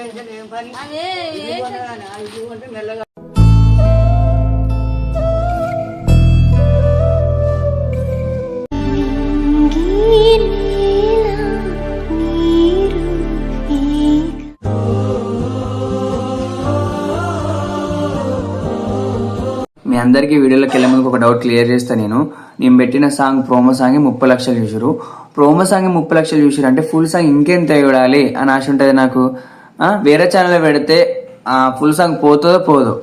మీ అందరికీ వీడియోలోకి వెళ్ళే ముందుకు ఒక డౌట్ క్లియర్ చేస్తాను. నేను పెట్టిన సాంగ్ ప్రోమో సాంగ్ 30 లక్షలు చూసారు. ప్రోమో సాంగ్ 30 లక్షలు చూసారు అంటే ఫుల్ సాంగ్ ఇంకెంత చూడాలి అని ఆశ ఉంటుంది నాకు. వేరే ఛానల్లో పెడితే ఫుల్ సాంగ్ పోతుందో పోదో,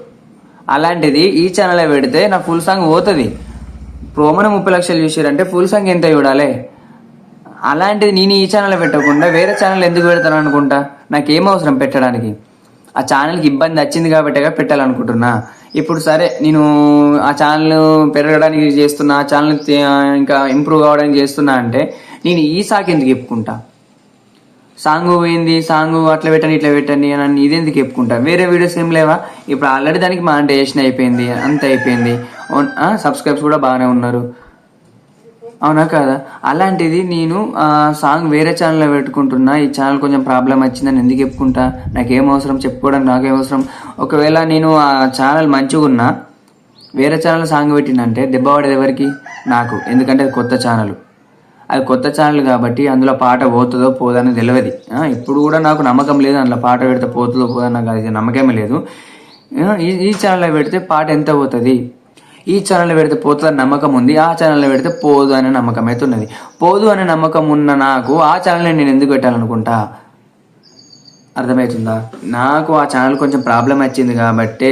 అలాంటిది ఈ ఛానల్లో పెడితే నా ఫుల్ సాంగ్ పోతుంది. ప్రోమోని 30 లక్షలు చూసారు అంటే ఫుల్ సాంగ్ ఎంత చూడాలి. అలాంటిది నేను ఈ ఛానల్లో పెట్టకుండా వేరే ఛానల్ ఎందుకు పెడతాను అనుకుంటా? నాకేం అవసరం పెట్టడానికి? ఆ ఛానల్కి ఇబ్బంది వచ్చింది కాబట్టిగా పెట్టాలనుకుంటున్నా. ఇప్పుడు సరే నేను ఆ ఛానల్ పెరగడానికి చేస్తున్నా, ఆ ఛానల్ ఇంకా ఇంప్రూవ్ కావడానికి చేస్తున్నా అంటే నేను ఈ సాకి ఎందుకు చెప్పుకుంటా? సాంగ్ పోయింది, సాంగ్ అట్లా పెట్టండి ఇట్లా పెట్టండి అని ఇదెందుకు చెప్పుకుంటా? వేరే వీడియోస్ ఏం లేవా? ఇప్పుడు ఆల్రెడీ దానికి మానిటైజేషన్ అయిపోయింది, అంత అయిపోయింది, సబ్స్క్రైబ్స్ కూడా బాగానే ఉన్నారు, అవునా కదా? అలాంటిది నేను సాంగ్ వేరే ఛానల్లో పెట్టుకుంటున్నా, ఈ ఛానల్ కొంచెం ప్రాబ్లం వచ్చిందని ఎందుకు చెప్పుకుంటా? నాకేం అవసరం చెప్పుకోవడానికి? నాకేం అవసరం? ఒకవేళ నేను ఆ ఛానల్ మంచిగా ఉన్నా వేరే ఛానల్ సాంగ్ పెట్టినంటే దెబ్బ పడేది ఎవరికి? నాకు. ఎందుకంటే అది కొత్త ఛానల్, అది కొత్త ఛానల్ కాబట్టి అందులో పాట పోతుందో పోదని తెలియదు. ఇప్పుడు కూడా నాకు నమ్మకం లేదు, అందులో పాట పెడితే పోతుందో పోదని నాకు అది నమ్మకమే లేదు. ఈ ఛానల్లో పెడితే పాట ఎంత పోతుంది, ఈ ఛానల్లో పెడితే పోతుందని నమ్మకం ఉంది, ఆ ఛానల్లో పెడితే పోదు అనే నమ్మకం అయితే ఉన్నది. పోదు అనే నమ్మకం ఉన్న నాకు ఆ ఛానల్ని నేను ఎందుకు పెట్టాలనుకుంటా? అర్థమవుతుందా? నాకు ఆ ఛానల్ కొంచెం ప్రాబ్లం వచ్చింది కాబట్టే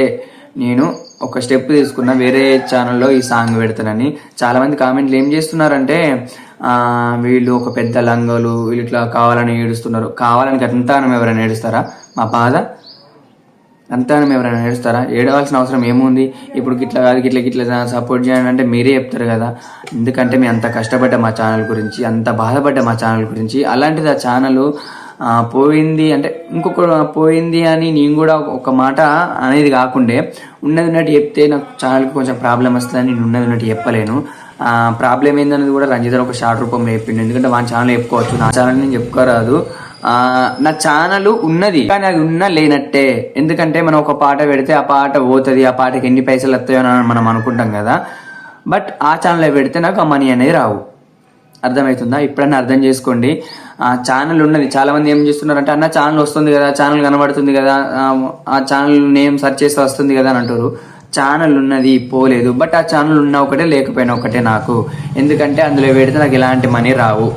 నేను ఒక స్టెప్ తీసుకున్నా, వేరే ఛానల్లో ఈ సాంగ్ పెడతానని. చాలామంది కామెంట్లు ఏం చేస్తున్నారంటే వీళ్ళు ఒక పెద్ద లంగలు, వీళ్ళు ఇట్లా కావాలని ఏడుస్తున్నారు. కావాలని గంతానం ఎవరైనా ఏడుస్తారా? మా బాధ అంతానం ఎవరైనా ఏడుస్తారా? ఏడవలసిన అవసరం ఏముంది? ఇప్పుడు గిట్లా కాదు గిట్ల గిట్లా సపోర్ట్ చేయండి అంటే మీరే చెప్తారు కదా. ఎందుకంటే మేము అంత కష్టపడ్డా మా ఛానల్ గురించి, అంత బాధపడ్డా మా ఛానల్ గురించి. అలాంటిది ఆ ఛానల్ పోయింది అంటే ఇంకొక పోయింది అని నేను కూడా ఒక మాట అనేది కాకుండే ఉన్నది ఉన్నట్టు చెప్తే నాకు ఛానల్కి కొంచెం ప్రాబ్లం వస్తుందని నేను ఉన్నది ఉన్నట్టు చెప్పలేను. ప్రాబ్లం ఏందనేది కూడా రంజిత్ ఒక షార్ట్ రూపంలో చెప్పిండు. ఎందుకంటే వాళ్ళ ఛానల్ చెప్పుకోవచ్చు, నా ఛానల్ నేను చెప్పుకోరాదు. నా ఛానల్ ఉన్నది కానీ అది ఉన్నా లేనట్టే. ఎందుకంటే మనం ఒక పాట పెడితే ఆ పాట పోతుంది, ఆ పాటకి ఎన్ని పైసలు వస్తాయో అని మనం అనుకుంటాం కదా. బట్ ఆ ఛానల్లో పెడితే నాకు ఆ మనీ అనేది రావు. అర్థమవుతుందా? ఇప్పుడన్నా అర్థం చేసుకోండి. ఆ ఛానల్ ఉన్నది. చాలా మంది ఏం చేస్తున్నారంటే అన్న ఛానల్ వస్తుంది కదా, ఛానల్ కనబడుతుంది కదా, ఆ ఛానల్ నేమ్ సెర్చ్ చేస్తే వస్తుంది కదా అని అంటారు. ఛానల్ ఉన్నది, పోలేదు. బట్ ఆ ఛానల్ ఉన్న ఒకటే లేకపోయినా ఒకటే నాకు. ఎందుకంటే అందులో పెడితే నాకు ఎలాంటి మనీ రావు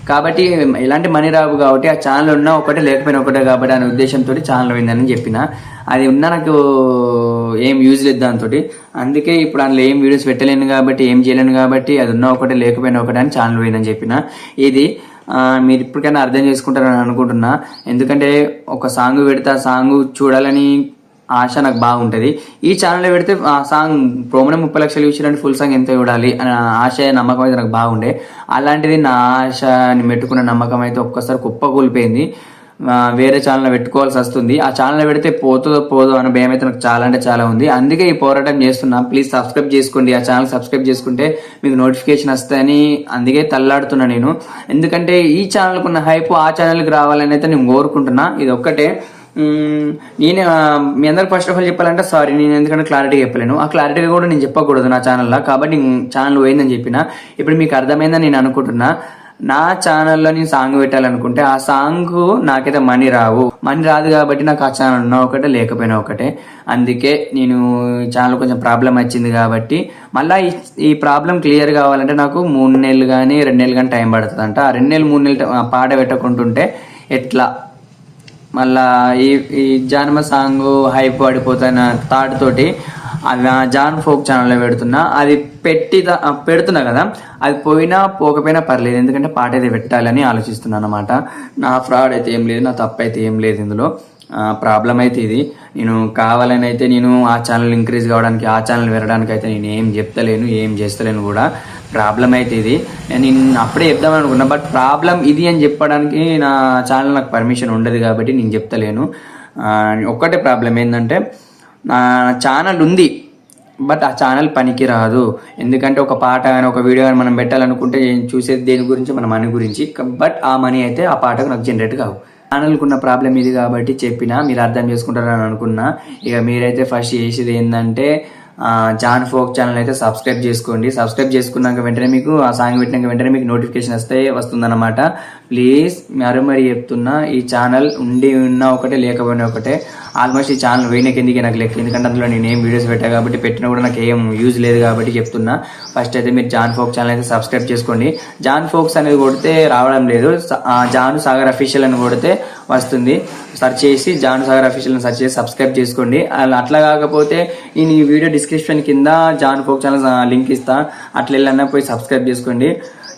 కాబట్టి, ఎలాంటి మనీ రావు కాబట్టి ఆ ఛానల్ ఉన్నా ఒకటే లేకపోయినా ఒకటే కాబట్టి అనే ఉద్దేశంతో ఛానల్ పోయిందని చెప్పిన. అది ఉన్నా నాకు ఏం యూజ్ లేదు దాంతో. అందుకే ఇప్పుడు అందులో ఏం వీడియోస్ పెట్టలేను కాబట్టి, ఏం చేయలేను కాబట్టి, అది ఉన్నా ఒకటే లేకపోయినా ఒకటే అని ఛానల్ పోయిందని చెప్పిన. ఇది మీరు ఇప్పటికైనా అర్థం చేసుకుంటారని అనుకుంటున్నా. ఎందుకంటే ఒక సాంగ్ పెడితే ఆ సాంగ్ చూడాలని ఆశ నాకు బాగుంటుంది. ఈ ఛానల్లో పెడితే ఆ సాంగ్ ప్రోమోనే 30 లక్షలు చూసినట్టు ఫుల్ సాంగ్ ఎంత చూడాలి అని ఆశ నమ్మకం అయితే నాకు బాగుండే. అలాంటిది నా ఆశని పెట్టుకున్న నమ్మకం అయితే ఒక్కసారి కుప్పకూలిపోయింది. వేరే ఛానల్లో పెట్టుకోవాల్సి వస్తుంది. ఆ ఛానల్లో పెడితే పోతుందో పోదో అనే భయం అయితే నాకు చాలా అంటే చాలా ఉంది. అందుకే ఈ పోరాటం చేస్తున్నా. ప్లీజ్ సబ్స్క్రైబ్ చేసుకోండి. ఆ ఛానల్ సబ్స్క్రైబ్ చేసుకుంటే మీకు నోటిఫికేషన్ వస్తాయని అందుకే తల్లాడుతున్నా నేను. ఎందుకంటే ఈ ఛానల్కి ఉన్న హైప్ ఆ ఛానల్కి రావాలని అయితే నేను కోరుకుంటున్నా. ఇది ఒక్కటే. నేను మీ అందరికి ఫస్ట్ ఆఫ్ ఆల్ చెప్పాలంటే సారీ, నేను ఎందుకంటే క్లారిటీ చెప్పలేను. ఆ క్లారిటీగా కూడా నేను చెప్పకూడదు నా ఛానల్లో, కాబట్టి ఛానల్ పోయిందని చెప్పిన. ఇప్పుడు మీకు అర్థమైందని నేను అనుకుంటున్నా. నా ఛానల్లో నేను సాంగ్ పెట్టాలనుకుంటే ఆ సాంగ్ నాకైతే మనీ రాదు కాబట్టి నాకు ఆ ఛానల్ ఉన్నా ఒకటే లేకపోయినా ఒకటే. అందుకే నేను ఛానల్ కొంచెం ప్రాబ్లం వచ్చింది కాబట్టి మళ్ళీ ఈ ప్రాబ్లం క్లియర్ కావాలంటే నాకు 3 నెలలు కానీ 2 నెలలు కానీ టైం పడుతుంది అంట. ఆ 2 నెలలు 3 నెలలు పాట పెట్టకుంటుంటే ఎట్లా? మళ్ళా ఈ జానమ సాంగ్ హైప్ పడిపోతున్న థాట్ తోటి జాన్ ఫోక్ ఛానల్లో పెడుతున్నా. అది పెడుతున్నా కదా, అది పోయినా పోకపోయినా పర్లేదు. ఎందుకంటే పాట అయితే పెట్టాలని ఆలోచిస్తున్నాను అన్నమాట. నా ఫ్రాడ్ అయితే ఏం లేదు, నా తప్పు అయితే ఏం లేదు ఇందులో. ప్రాబ్లం అయితే ఇది. నేను కావాలని అయితే నేను ఆ ఛానల్ ఇంక్రీజ్ కావడానికి, ఆ ఛానల్ పెరగడానికి అయితే నేను ఏం చెప్తలేను, ఏం చేస్తలేను కూడా. ప్రాబ్లం అయితే ఇది. నేను అప్పుడే చెప్దామని అనుకున్నా, బట్ ప్రాబ్లం ఇది అని చెప్పడానికి నా ఛానల్ నాకు పర్మిషన్ ఉండదు కాబట్టి నేను చెప్తలేను. ఒక్కటే ప్రాబ్లం ఏంటంటే నా ఛానల్ ఉంది బట్ ఆ ఛానల్ పనికి రాదు. ఎందుకంటే ఒక పాట కానీ ఒక వీడియో కానీ మనం పెట్టాలనుకుంటే చూసేది దేని గురించి? మన మనీ గురించి. బట్ ఆ మనీ అయితే ఆ పాటకు నాకు జనరేట్ కావు. ఛానల్కి ఉన్న ప్రాబ్లం ఇది కాబట్టి చెప్పినా మీరు అర్థం చేసుకుంటారని అనుకున్నా. ఇక మీరైతే ఫస్ట్ చేసేది ఏంటంటే జాన్ ఫోక్ ఛానల్ అయితే సబ్స్క్రైబ్ చేసుకోండి. సబ్స్క్రైబ్ చేసుకున్నాక వెంటనే మీకు ఆ సాంగ్ పెట్టినాక వెంటనే మీకు నోటిఫికేషన్ వస్తుందన్నమాట. ప్లీజ్ మరి చెప్తున్నా, ఈ ఛానల్ ఉండి ఉన్నా ఒకటే లేకపోయినా ఒకటే. ఆల్మోస్ట్ ఈ ఛానల్ పోయినాక ఎందుకు నాకు లెక్క, ఎందుకంటే అందులో నేను ఏం వీడియోస్ పెట్టా కాబట్టి పెట్టినా కూడా నాకు ఏం యూజ్ లేదు కాబట్టి చెప్తున్నా. ఫస్ట్ అయితే మీరు జాన్ ఫోక్ ఛానల్ అయితే సబ్స్క్రైబ్ చేసుకోండి. జాన్ ఫోక్స్ అనేది కొడితే రావడం లేదు, జాను సాగర్ అఫీషియల్ అని కొడితే వస్తుంది. సెర్చ్ చేసి జాను సాగర్ అఫీషియల్ సెర్చ్ చేసి సబ్స్క్రైబ్ చేసుకోండి. అట్లా కాకపోతే నేను ఈ వీడియో డిస్క్రిప్షన్ కింద జాన్ ఫోక్ ఛానల్ లింక్ ఇస్తా, అట్లా వెళ్ళన్నా పోయి సబ్స్క్రైబ్ చేసుకోండి.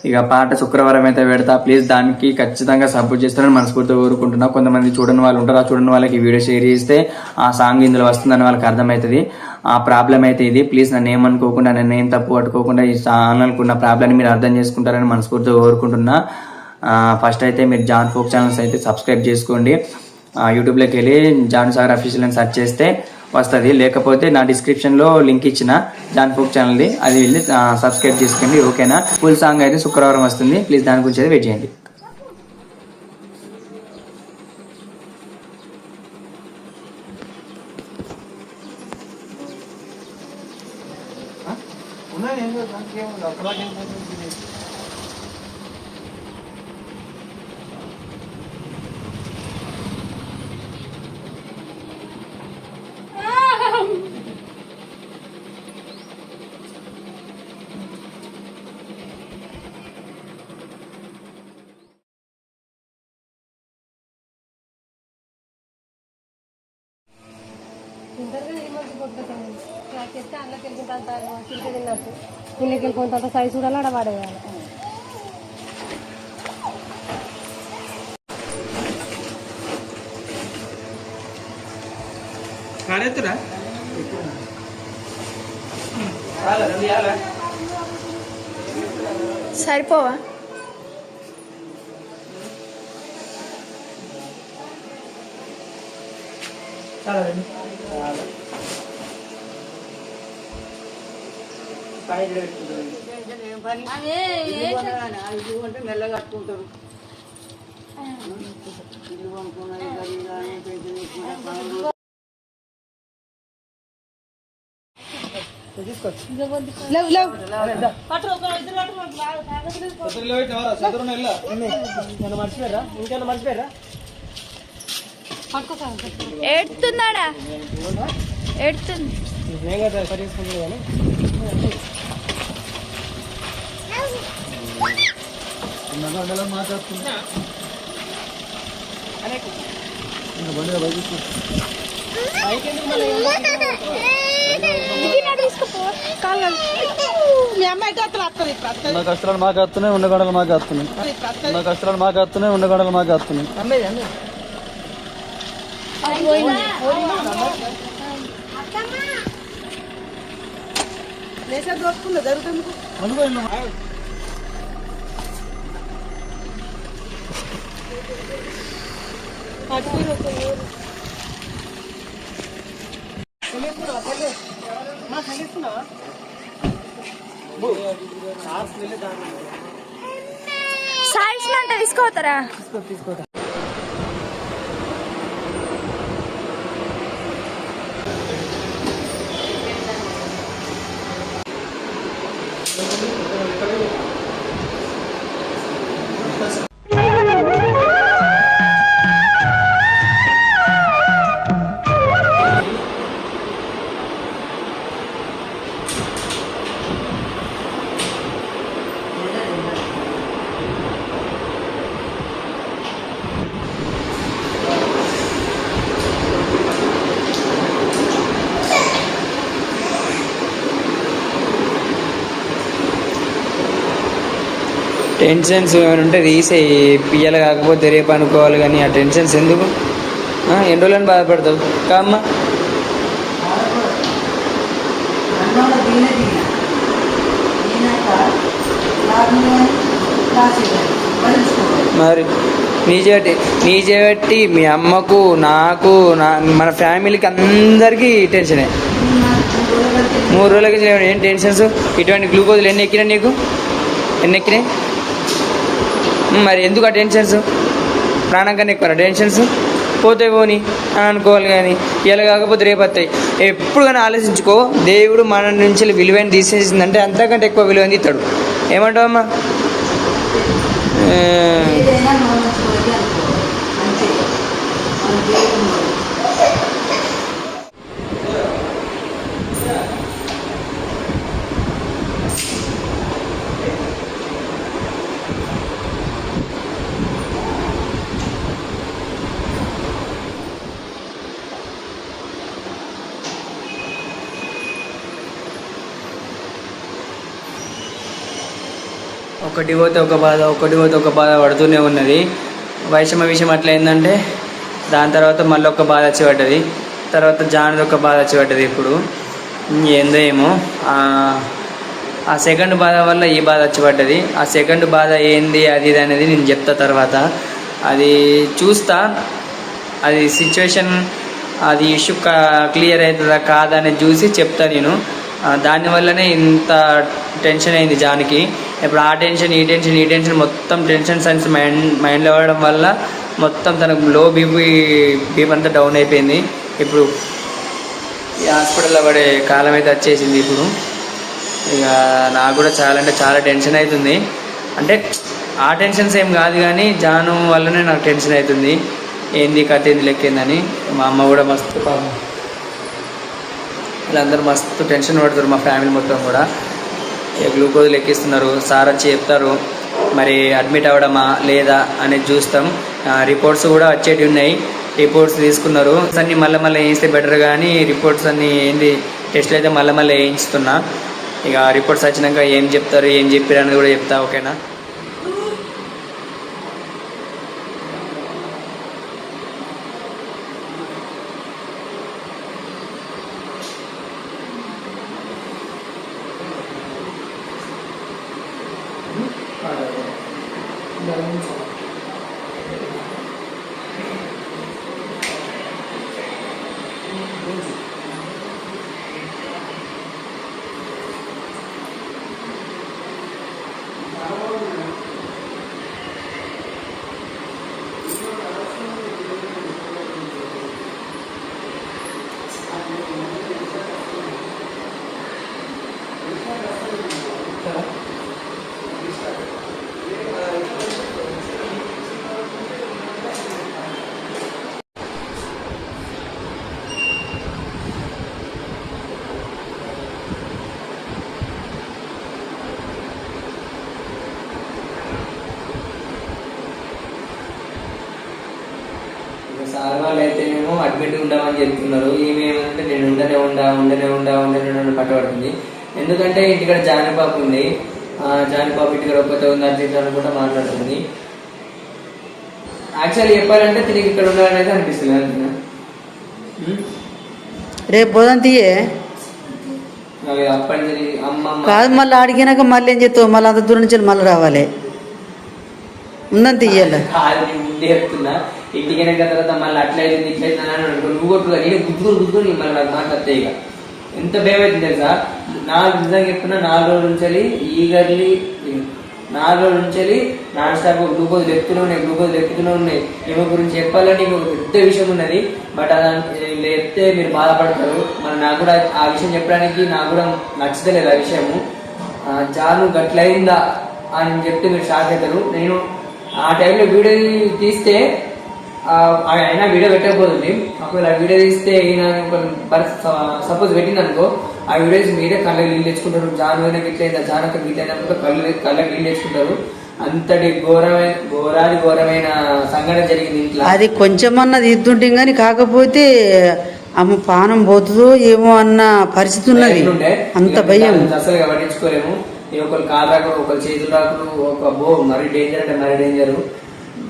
ఇక పాట శుక్రవారం అయితే పెడతా. ప్లీజ్ దానికి ఖచ్చితంగా సపోర్ట్ చేస్తారని మనస్ఫూర్తిగా కోరుకుంటున్నా. కొంతమంది చూడని వాళ్ళు ఉంటారు, ఆ చూడని వాళ్ళకి ఈ వీడియో షేర్ చేస్తే ఆ సాంగ్ ఇందులో వస్తుందని వాళ్ళకి అర్థమవుతుంది. ఆ ప్రాబ్లం అయితే ఇది. ప్లీజ్ నన్ను ఏమనుకోకుండా, నన్ను ఏం తప్పు పట్టుకోకుండా ఈ ఛానల్కి ఉన్న ప్రాబ్లమ్ని మీరు అర్థం చేసుకుంటారని మనస్ఫూర్తిగా కోరుకుంటున్నా. ఫస్ట్ అయితే మీరు జాన్ ఫోక్ ఛానల్స్ అయితే సబ్స్క్రైబ్ చేసుకోండి. యూట్యూబ్లోకి వెళ్ళి జాన్ సాగర్ అఫీషియల్ అని సెర్చ్ చేస్తే వస్తుంది, లేకపోతే నా డిస్క్రిప్షన్లో లింక్ ఇచ్చిన జాన్ ఫోక్ ఛానల్ది, అది వెళ్ళి సబ్స్క్రైబ్ చేసుకోండి. ఓకేనా? ఫుల్ సాంగ్ అయితే శుక్రవారం వస్తుంది. ప్లీజ్ దాని గురించి అయితే వెయిట్ చేయండి. ఇళ్ళకి వెళ్ళిపోయినంత సైజు చూడాలి, ఆడ వాడేయాలి. సరిపోవా? మెల్ల కట్టుకుంటారు. ఏడుతున్నాడా? ఏడుతుంది. నా కష్టాలు మాకు వస్తున్నాయి, ఉండగడలు మాకు వస్తున్నాయి. నా కష్టాలు మాకు వస్తున్నాయి, ఉండగడలు మాకు వస్తున్నాయి. సాయిల్స్ అంటే తీసుకోతారా? టెన్షన్స్ ఏమైనా ఉంటే తీసే, పియ్యాలి కాకపోతే రేపు అనుకోవాలి. కానీ ఆ టెన్షన్స్ ఎందుకు? ఎన్ని రోజులని బాధపడతావు కామ్మ? మరి నీ చేపట్టి మీ అమ్మకు, నాకు, మన ఫ్యామిలీకి అందరికీ టెన్షనే. 3 రోజులకి ఏం టెన్షన్స్? ఇటువంటి గ్లూకోజ్లు ఎన్ని ఎక్కినాయి నీకు? ఎన్ని ఎక్కినాయి? మరి ఎందుకు ఆ టెన్షన్స్? ప్రాణం కన్నా ఎక్కువ టెన్షన్స్ పోతే పోని అని అనుకోవాలి, కానీ ఇలా కాకపోతే రేపు వస్తాయి. ఎప్పుడు కానీ ఆలోచించుకో, దేవుడు మన నుంచి విలువైన తీసేసిందంటే అంతకంటే ఎక్కువ విలువైన ఇస్తాడు. ఏమంటావమ్మా? ఏదైనా మనం మంచిది అనుకో, అంతే మన దేవుడు. ఒకటి పోతే ఒక బాధ, ఒకటి పోతే ఒక బాధ పడుతూనే ఉన్నది. వైషమ్య విషయం అట్లా ఏంటంటే దాని తర్వాత మళ్ళీ ఒక బాధ వచ్చి పడ్డది, తర్వాత జానది ఒక బాధ వచ్చి పడ్డది. ఇప్పుడు ఏందో ఏమో ఆ సెకండ్ బాధ వల్ల ఈ బాధ వచ్చి పడ్డది. ఆ సెకండ్ బాధ ఏంది అది ఇది అనేది నేను చెప్తా తర్వాత. అది చూస్తా, అది సిచ్యువేషన్, అది ఇష్యూ క్లియర్ అవుతుందా కాదా అనేది చూసి చెప్తా నేను. దానివల్లనే ఇంత టెన్షన్ అయింది జానికి. ఇప్పుడు ఆ టెన్షన్ ఈ టెన్షన్ ఈ టెన్షన్ మొత్తం టెన్షన్ సైన్స్ మైండ్లో పడడం వల్ల మొత్తం తనకు లో బీపీ అంతా డౌన్ అయిపోయింది. ఇప్పుడు ఈ హాస్పిటల్లో పడే కాలం అయితే వచ్చేసింది. ఇప్పుడు ఇక నాకు కూడా చాలా అంటే చాలా టెన్షన్ అవుతుంది. అంటే ఆ టెన్షన్స్ ఏం కాదు, కానీ జాను వల్లనే నాకు టెన్షన్ అవుతుంది. ఏంది కథ ఏంది లెక్కిందని. మా అమ్మ కూడా మస్తు పాపం, వీళ్ళందరూ మస్తు టెన్షన్ పడుతారు, మా ఫ్యామిలీ మొత్తం కూడా. గ్లూకోజ్ లెక్కిస్తున్నారు, సార్ వచ్చి చెప్తారు మరి అడ్మిట్ అవ్వడమా లేదా అనేది చూస్తాం. రిపోర్ట్స్ కూడా వచ్చేటివి ఉన్నాయి, రిపోర్ట్స్ తీసుకున్నారు. అన్నీ మళ్ళీ వేయిస్తే బెటర్, కానీ రిపోర్ట్స్ అన్నీ ఏంది టెస్ట్లు అయితే మళ్ళీ వేయించుతున్నా. ఇక రిపోర్ట్స్ వచ్చినాక ఏం చెప్తారు ఏం చెప్పారు అనేది కూడా చెప్తా, ఓకేనా? సార్ వాళ్ళు అయితేనేమో అడ్మిట్ ఉండమని చెప్తున్నారు. ఈమె ఏమంటే నేను ఉండనే పట్టబడుతుంది. ఎందుకంటే ఇంటికాడ జానిపాప ఉంది, జానిపాప ఇంటికాడ ఒక్కతే ఉంది, అట్లా అనుకుంటా మాట్లాడుతుంది. యాక్చువల్లీ చెప్పాలంటే తిరిగి ఇక్కడ ఉండాలనేది అనిపిస్తుంది అంటున్నా. రేపు పోదాం తీయే అప్పటి అమ్మమ్మ కాదు, మళ్ళీ అడిగినాక మళ్ళీ ఏం చెప్తావు? మళ్ళీ అంత దూరం నుంచి మళ్ళీ రావాలి, ఉందని తీయాలి. కాదు నేను ముందే చెప్తున్నా, ఇంటికి వెనక తర్వాత మళ్ళీ అట్లయితే ఇట్లయితే అని అనుకో, నువ్వు కొట్టుగా నేను గుద్దుకొని మళ్ళీ నాకు మాట్లాడితే ఇక ఎంత భయం అవుతుంది తెలుసా? నాకు నిజంగా చెప్తున్నా, 4 రోజుల నుంచి ఈగర్లీ 4 రోజుల నుంచి నాన్ స్టాప్ గ్లూకోజ్ లెక్కుతూనే ఉన్నాయి. ఈమె గురించి చెప్పాలని ఒక పెద్ద విషయం ఉన్నది, బట్ అది లేస్తే మీరు బాధపడతారు. మరి నాకు కూడా ఆ విషయం చెప్పడానికి నాకు కూడా నచ్చలేదు ఆ విషయము. జాను గట్లయిందా అని చెప్తే మీరు షాక్ అవుతారు. నేను ఆ టైంలో వీడియో తీస్తే అయినా వీడియో పెట్టకపోతుంది. ఒకవేళ వీడియో తీస్తే సపోజ్ పెట్టింది అనుకో, ఆ వీడియోస్ మీరే కళ్ళకి నీళ్ళు తెచ్చుకుంటారు. జాను గిట్లైందా, జానక గిట్లైనా కళ్ళకి నీళ్ళు తెచ్చుకుంటారు. అంతటి ఘోరమైన సంఘటన జరిగింది ఇంట్లో. అది కొంచెమన్నది ఇద్దుంటే గానీ, కాకపోతే అమ్మ పానం పోతుందో ఏమో అన్న పరిస్థితి ఉన్నది. అంత భయం అసలు పట్టించుకోలేము. ఒకరు కాలు రాకుడు, ఒకరు చేతులు రాకుడు, ఒక మరీ డేంజర్ అంటే మరీ డేంజర్.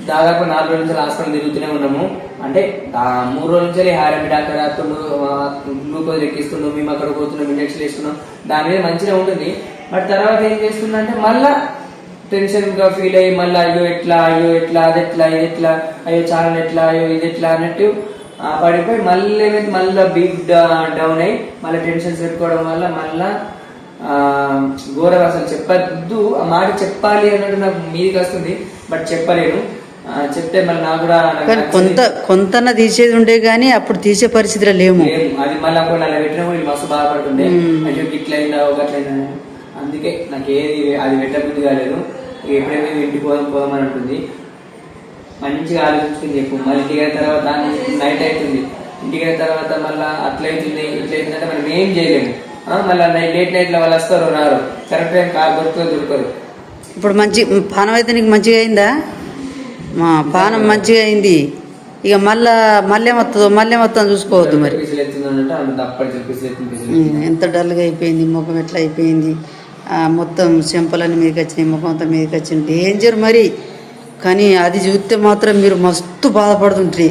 దాదాపు 4 రోజుల నుంచి హాస్పిటల్ తిరుగుతూనే ఉన్నాము. అంటే 3 రోజుల నుంచి హారమి డాక్టర్ రాస్తుండు, గ్లూకోజ్ ఎక్కిస్తుండు, మేము అక్కడ పోతున్నాం, ఇంజక్షన్ వేస్తున్నాం. దాని మీద మంచిగా ఉంటుంది. బట్ తర్వాత ఏం చేస్తుందంటే మళ్ళా టెన్షన్ గా ఫీల్ అయ్యి మళ్ళీ అయ్యో ఎట్లా అది ఎట్లా ఇది ఎట్లా, అయ్యో చాలా ఎట్లా, అయ్యో ఇది ఎట్లా అన్నట్టు పడిపోయి మళ్ళీ బిగ్ డౌన్ అయ్యి మళ్ళీ టెన్షన్స్ పెట్టుకోవడం వల్ల మళ్ళా ఘోరం. అసలు చెప్పద్దు, ఆ మాట చెప్పాలి అన్నట్టు నాకు మీదికి వస్తుంది, బట్ చెప్పలేను. చెప్తే మరి నాకు కూడా కానీ కొంతన తీసేది ఉండే గానీ అప్పుడు తీసే పరిస్థితిలో లేము. అది మళ్ళీ అప్పుడు అలా పెట్టిన వీళ్ళు మస్తు బాధపడుతుండే, అయ్యో ఇట్లయిందా ఒకట్లయిందా. అందుకే నాకు ఏది అది పెట్టబుద్ధి కాలేదు. ఎప్పుడైతే ఇంటికి పోదాం అని ఉంటుంది. మంచిగా ఆలోచించుకుని చెప్పు. మళ్ళీ ఇంటికి అయిన తర్వాత నైట్ అవుతుంది, ఇంటికి అయిన తర్వాత మళ్ళీ అట్లయితుంది ఇట్లయితుందంటే మనం ఏం చేయలేము. మళ్ళీ లేట్ నైట్లో వాళ్ళు వస్తారు రారు, కరెక్ట్ టైం కార్ దొరకరు. ఇప్పుడు మంచి పానం అయితే నీకు మంచిగా అయిందా? మా పానం మంచిగా అయింది. ఇక మళ్ళీ మొత్తం చూసుకోవద్దు. మరి ఎంత డల్గా అయిపోయింది ముఖం, ఎట్లా అయిపోయింది, మొత్తం చెంపలన్నీ మీదకి వచ్చినాయి, ముఖం అంతా మీదకి వచ్చింది. డేంజర్ మరి. కానీ అది చూస్తే మాత్రం మీరు మస్తు బాధపడుతుంటారు.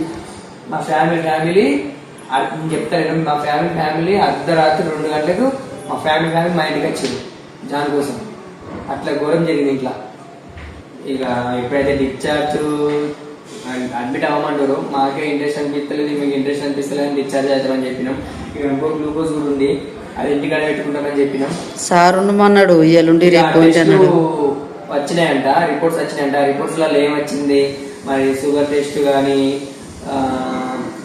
మా ఫ్యామిలీ చెప్తాను, మా ఫ్యామిలీ అర్ధరాత్రి 2 గంటలకు మా ఫ్యామిలీ మా ఇంటికి వచ్చింది జాన్ కోసం. అట్లా ఘోరం జరిగింది ఇంట్లో. ఇక ఎప్పుడైతే డిశ్చార్జ్ అడ్మిట్ అవ్వమంటారు, మాకే ఇంట్రెస్ట్ అనిపిస్తలేదు, మీకు ఇంట్రెస్ట్ అనిపిస్తలేదు, డిశ్చార్జ్ అవుతామని చెప్పినాం. ఇక ఇంకో గ్లూకోజ్ కూడా ఉంది, అది ఇంటికాడ పెట్టుకుంటామని చెప్పినాం. సార్ ఉండమన్నాడు, ఇవాళ రేపు వచ్చినాయంట, రిపోర్ట్స్ వచ్చినాయంట. రిపోర్ట్స్లలో ఏమొచ్చింది మరి, షుగర్ టెస్ట్ కానీ,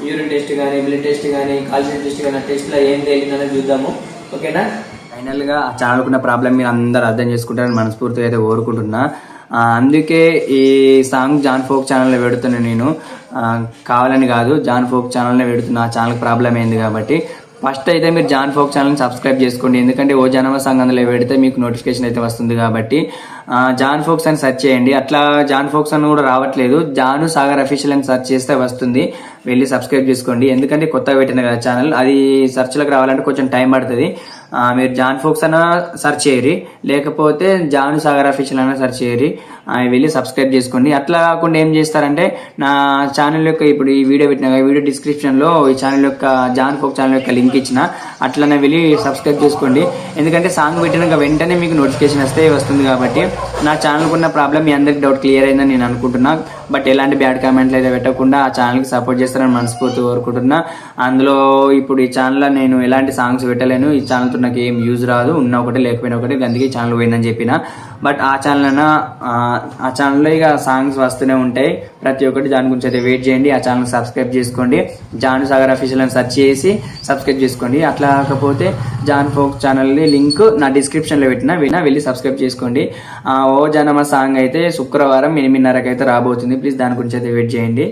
యూరిన్ టెస్ట్ కానీ, బ్లడ్ టెస్ట్ కానీ, కాల్షియం టెస్ట్ కానీ, ఆ టెస్ట్లో ఏం తేలిందని చూద్దాము. ఓకేనా? ఫైనల్గా ఆ ఛానల్కున్న ప్రాబ్లం మీరు అందరూ అర్థం చేసుకుంటారని మనస్ఫూర్తిగా అయితే కోరుకుంటున్నా. అందుకే ఈ సాంగ్ జాన్ ఫోక్ ఛానల్లో పెడుతున్నా నేను, కావాలని కాదు, జాన్ ఫోక్ ఛానల్నే పెడుతున్నా. ఆ ఛానల్కి ప్రాబ్లం అయింది కాబట్టి ఫస్ట్ అయితే మీరు జాన్ ఫోక్ ఛానల్ని సబ్స్క్రైబ్ చేసుకోండి. ఎందుకంటే ఓ జనమ సాంగ్ అందులో పెడితే మీకు నోటిఫికేషన్ అయితే వస్తుంది కాబట్టి జాన్ ఫోక్స్ అని సెర్చ్ చేయండి. అట్లా జాన్ ఫోక్స్ అని కూడా రావట్లేదు, జాను సాగర్ అఫీషియల్ అని సెర్చ్ చేస్తే వస్తుంది. వెళ్ళి సబ్స్క్రైబ్ చేసుకోండి. ఎందుకంటే కొత్తగా పెట్టిన కదా ఛానల్, అది సెర్చ్లోకి రావాలంటే కొంచెం టైం పడుతుంది. మీరు జాన్ ఫోక్స్ అన్న సెర్చ్ చేయరి, లేకపోతే జాను సాగర్ అఫీషియల్ అన్న సెర్చ్ చేయరి, వెళ్ళి సబ్స్క్రైబ్ చేసుకోండి. అట్లా కాకుండా ఏం చేస్తారంటే నా ఛానల్ యొక్క ఇప్పుడు ఈ వీడియో పెట్టిన వీడియో డిస్క్రిప్షన్లో ఈ ఛానల్ యొక్క జాన్ ఫోక్ ఛానల్ యొక్క లింక్ ఇచ్చిన, అట్లనే వెళ్ళి సబ్స్క్రైబ్ చేసుకోండి. ఎందుకంటే సాంగ్ పెట్టినాక వెంటనే మీకు నోటిఫికేషన్ వస్తుంది కాబట్టి. నా ఛానల్కి ఉన్న ప్రాబ్లం మీ అందరికి డౌట్ క్లియర్ అయిందని నేను అనుకుంటున్నా. బట్ ఎలాంటి బ్యాడ్ కామెంట్లు అయితే పెట్టకుండా ఆ ఛానల్కి సపోర్ట్ చేస్తారని మనస్ఫూర్తి కోరుకుంటున్నా. అందులో ఇప్పుడు ఈ ఛానల్లో నేను ఎలాంటి సాంగ్స్ పెట్టలేను, ఈ ఛానల్తో నాకు ఏం యూజ్ రాదు, ఉన్న ఒకటి లేకపోయినా ఒకటి, అందుకే ఛానల్ పోయిందని చెప్పిన. బట్ ఆ ఛానల్లో ఇక సాంగ్స్ వస్తూనే ఉంటాయి ప్రతి ఒక్కటి. దాని గురించి అయితే వెయిట్ చేయండి. ఆ ఛానల్ సబ్స్క్రైబ్ చేసుకోండి, జాను సాగర్ అఫీషియల్ అని సెర్చ్ చేసి సబ్స్క్రైబ్ చేసుకోండి. అట్లా కాకపోతే జాన్ ఫోక్ ఛానల్ని లింక్ నా డిస్క్రిప్షన్లో వెళ్ళి సబ్స్క్రైబ్ చేసుకోండి. ఓ జనమ సాంగ్ అయితే శుక్రవారం 8:30కి అయితే రాబోతుంది. ప్లీజ్ దాని గురించి అయితే వెయిట్ చేయండి.